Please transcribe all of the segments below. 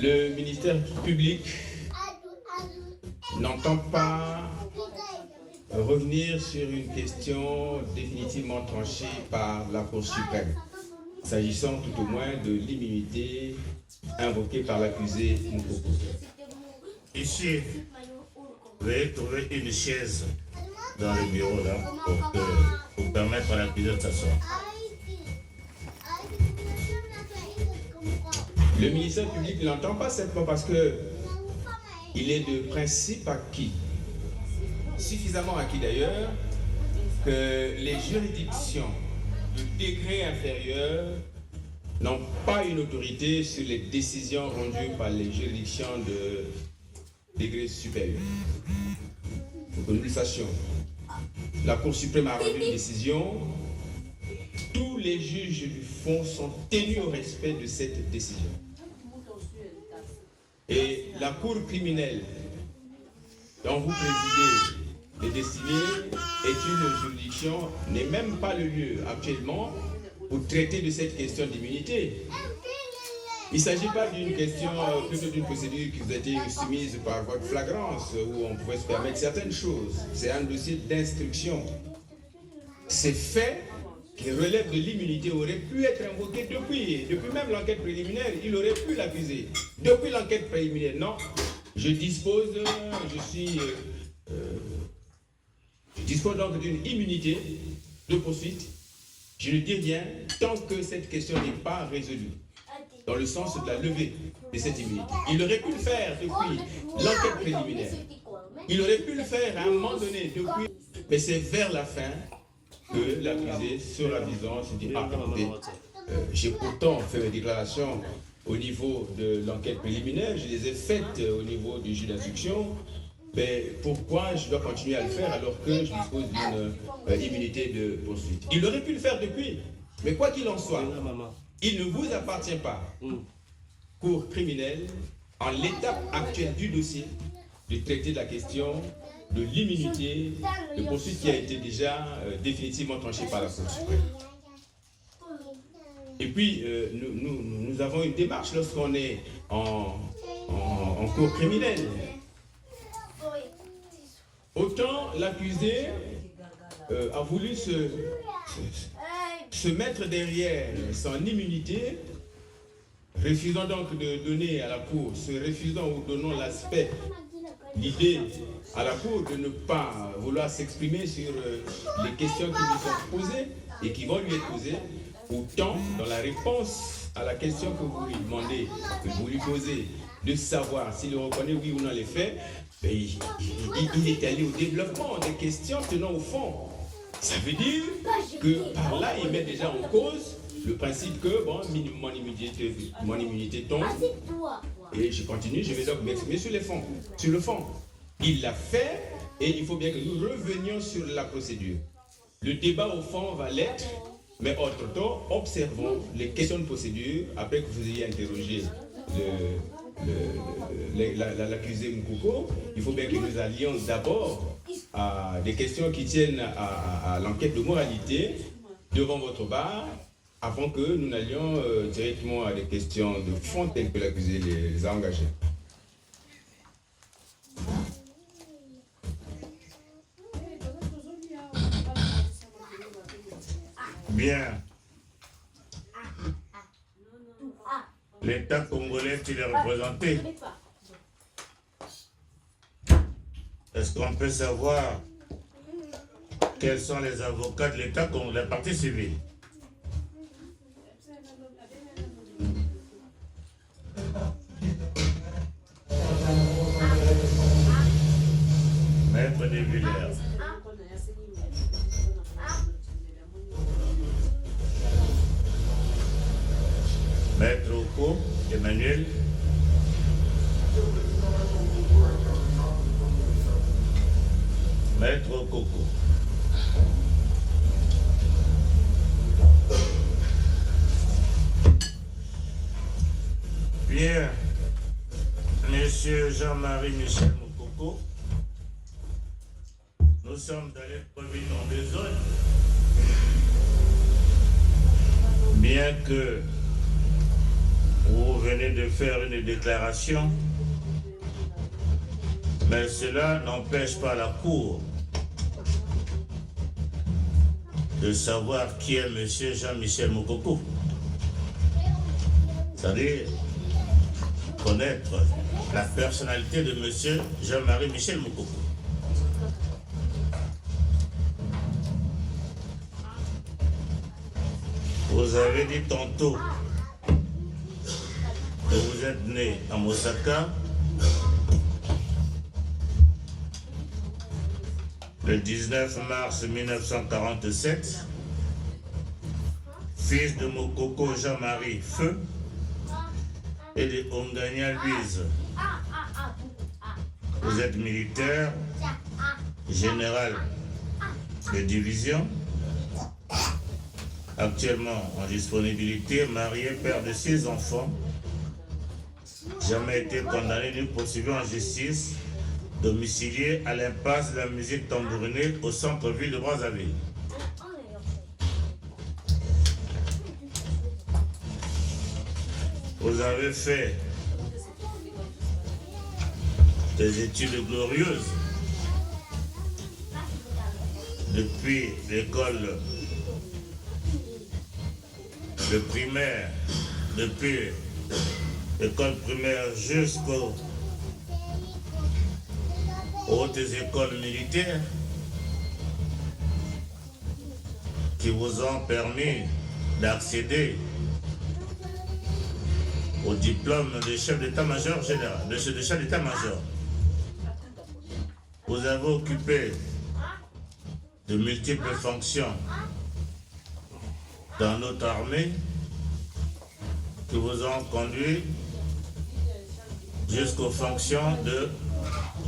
Le ministère public n'entend pas revenir sur une question définitivement tranchée par la Cour suprême, s'agissant tout au moins de l'immunité invoquée par l'accusé Moukoko. Ici, vous allez trouver une chaise dans le bureau là pour permettre à l'accusé de s'asseoir. Le ministère public ne l'entend pas simplement parce que il est de principe acquis, suffisamment acquis d'ailleurs, que les juridictions de degré inférieur n'ont pas une autorité sur les décisions rendues par les juridictions de degré supérieur. Pour que nous le sachions. La Cour suprême a rendu une décision. Tous les juges du fond sont tenus au respect de cette décision. Et la Cour criminelle dont vous présidez les destinées est une juridiction, n'est même pas le lieu actuellement pour traiter de cette question d'immunité. Il ne s'agit pas d'une question, plutôt d'une procédure qui vous a été soumise par votre flagrance, où on pouvait se permettre certaines choses. C'est un dossier d'instruction. Ces faits qui relèvent de l'immunité auraient pu être invoqués depuis même l'enquête préliminaire. Il aurait pu l'accuser. Depuis l'enquête préliminaire, non. Je dispose donc d'une immunité de poursuite. Je ne dis rien tant que cette question n'est pas résolue, dans le sens de la levée de cette immunité. Il aurait pu le faire depuis l'enquête préliminaire. Il aurait pu le faire à un moment donné, depuis, mais c'est vers la fin que l'accusé se ravisant se dit « Ah, écoutez, j'ai pourtant fait mes déclarations au niveau de l'enquête préliminaire, je les ai faites au niveau du juge d'instruction, mais pourquoi je dois continuer à le faire alors que je dispose d'une immunité de poursuite ?» Il aurait pu le faire depuis, mais quoi qu'il en soit, il ne vous appartient pas, Cour criminelle, en l'étape actuelle du dossier, de traiter de la question de l'immunité de poursuite qui a été déjà définitivement tranchée par la Cour suprême. Et puis, nous avons une démarche lorsqu'on est en cour criminelle. Autant l'accusé a voulu se mettre derrière son immunité, refusant donc de donner à la Cour, se refusant ou donnant l'aspect, l'idée à la Cour de ne pas vouloir s'exprimer sur les questions qui lui sont posées et qui vont lui être posées, autant dans la réponse à la question que vous lui demandez, que vous lui posez, de savoir s'il reconnaît oui ou non les faits, il est allé au développement des questions tenant au fond. Ça veut dire que par là, il met déjà en cause le principe que, bon, mon immunité tombe, et je continue, je vais donc m'exprimer sur le fond. Il l'a fait, et il faut bien que nous revenions sur la procédure. Le débat au fond va l'être, mais entre-temps, observons les questions de procédure, après que vous ayez interrogé l'accusé Moukoko. Il faut bien que nous allions d'abord à des questions qui tiennent à l'enquête de moralité devant votre bar, avant que nous n'allions directement à des questions de fond telles que l'accusé les a engagées. Bien. L'État congolais, il est représenté. Est-ce qu'on peut savoir quels sont les avocats de l'État congolais, la partie civile? Maître de Villers. Maître Oko, Emmanuel. Maître Coco. Bien, Monsieur Jean-Marie Michel Moukoko, nous sommes dans les provinces des zones, bien que Vous venez de faire une déclaration, mais cela n'empêche pas la Cour de savoir qui est M. Jean-Michel Moukoko. C'est-à-dire connaître la personnalité de M. Jean-Marie Michel Moukoko. Vous avez dit tantôt que vous êtes né à Mosaka le 19 mars 1947, fils de Moukoko Jean-Marie Feu et de Ongania Louise. Vous êtes militaire, général de division, actuellement en disponibilité, marié, père de 6 enfants, jamais été condamné ni poursuivi en justice, domicilié à l'impasse de la musique tambourinée au centre-ville de Brazzaville. Vous avez fait des études glorieuses depuis l'école de primaire, depuis l'école primaire jusqu'aux hautes écoles militaires qui vous ont permis d'accéder au diplôme de chef d'état-major général, de chef d'état-major. Vous avez occupé de multiples fonctions dans notre armée qui vous ont conduit jusqu'aux fonctions de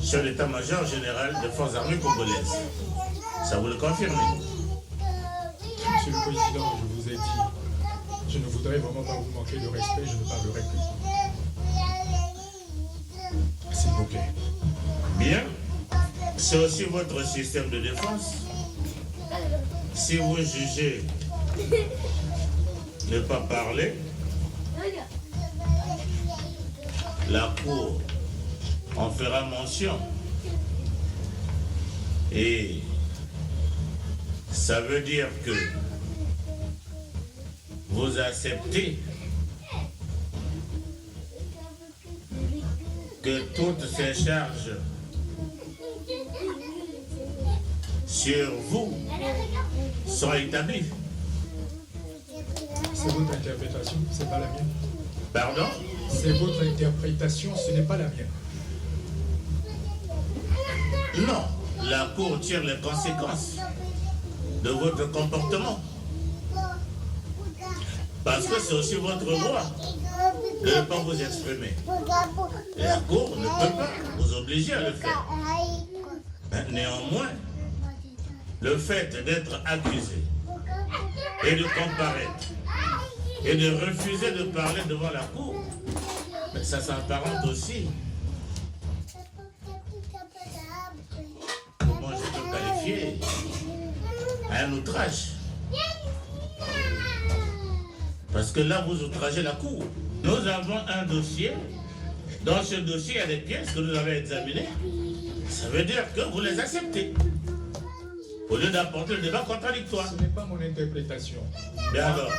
chef d'état-major général des forces armées congolaises. Ça vous le confirmez? Monsieur le Président, je vous ai dit, je ne voudrais vraiment pas vous manquer de respect, je ne parlerai plus. S'il vous plaît. Bien. C'est aussi votre système de défense. Si vous jugez ne pas parler, la Cour en fera mention. Et ça veut dire que vous acceptez que toutes ces charges sur vous sont établies. C'est votre interprétation, c'est pas la mienne. Pardon? C'est votre interprétation, ce n'est pas la mienne. Non, la Cour tire les conséquences de votre comportement. Parce que c'est aussi votre droit de ne pas vous exprimer. Et la Cour ne peut pas vous obliger à le faire. Mais néanmoins, le fait d'être accusé et de comparaître et de refuser de parler devant la Cour, ça s'apparente aussi, comment je peux qualifier, à un outrage. Parce que là, vous outragez la Cour. Nous avons un dossier. Dans ce dossier, il y a des pièces que nous avons examinées. Ça veut dire que vous les acceptez. Au lieu d'apporter le débat contradictoire. Ce n'est pas mon interprétation. Mais alors,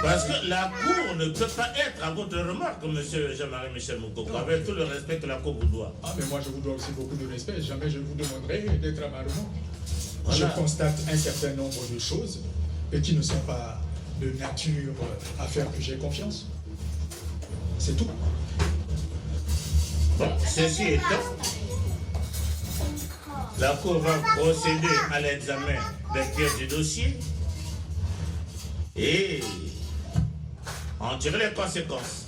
parce que la Cour ne peut pas être à votre remarque, monsieur Jean-Marie Michel Moukoko, avec tout le respect que la Cour vous doit. Ah, mais moi, je vous dois aussi beaucoup de respect. Jamais je vous demanderai d'être à ma remarque. Voilà. Je constate un certain nombre de choses et qui ne sont pas de nature à faire que j'ai confiance. C'est tout. Bon, ceci étant, la Cour va procéder à l'examen des pièces du dossier et en tirer les conséquences.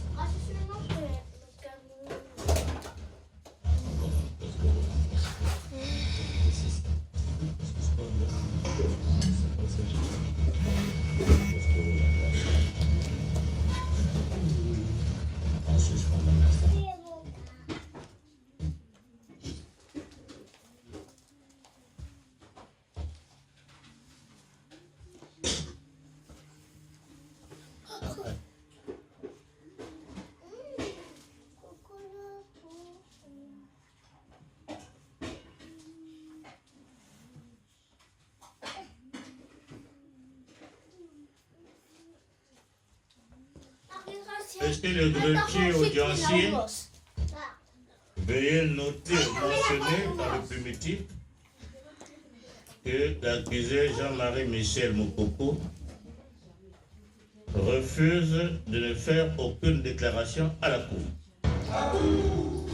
Est-ce que le greffier audiencier veuillez noter, mentionner par le primitif que l'accusé Jean-Marie Michel Moukoko refuse de ne faire aucune déclaration à la cour.